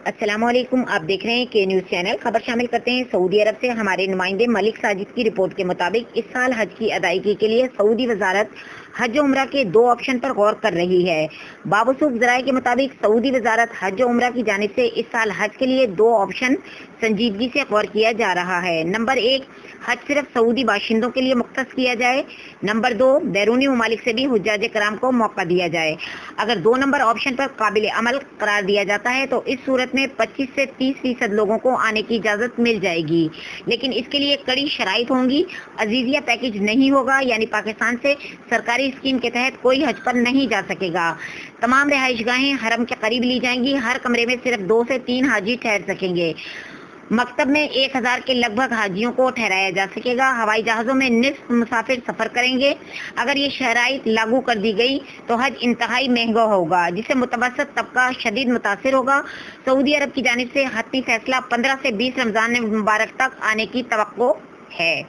السلام علیکم، آپ دیکھ رہے ہیں کے نیوز چینل۔ خبر شامل کرتے ہیں سعودی عرب سے۔ ہمارے نمائندے ملک ساجد کی رپورٹ کے مطابق اس سال حج کی ادائیگی کے لیے سعودی وزارت حج و عمرہ کے 2 آپشن پر غور کر رہی ہے۔ بابوسوخ ذرائع کے مطابق سعودی وزارت حج و عمرہ کی جانب سے اس سال حج کے لیے 2 آپشن سنجیدگی سے غور کیا جا رہا ہے۔ نمبر 1، حج صرف سعودی باشندوں کے لیے مختص کیا جائے۔ نمبر 2، بیرونی ممالک سے بھی حجاج کرام کو موقع دیا جائے۔ اگر 2 نمبر آپشن پر قابل عمل قرار دیا جاتا ہے تو اس صورت میں 25 سے 30% لوگوں کو آنے کی اجازت مل جائے گی، لیکن اس کے لیے کڑی شرائط ہوں گی۔ عزیزیہ پیکج نہیں ہوگا، یعنی پاکستان سے سرکاری اسکیم کے تحت کوئی حج پر نہیں جا سکے گا۔ تمام رہائش گاہیں حرم کے قریب لی جائیں گی۔ ہر کمرے میں صرف 2 سے 3 حاجی ٹھہر سکیں گے۔ مکتب میں 1000 کے لگ بھگ حاجیوں کو ٹھہرایا جا سکے گا۔ ہوائی جہازوں میں نصف مسافر سفر کریں گے۔ اگر یہ شرائط لاگو کر دی گئی تو حج انتہائی مہنگا ہوگا، جس سے متوسط طبقہ شدید متاثر ہوگا۔ سعودی عرب کی جانب سے حتمی فیصلہ 15 سے 20 رمضان مبارک تک آنے کی توقع ہے۔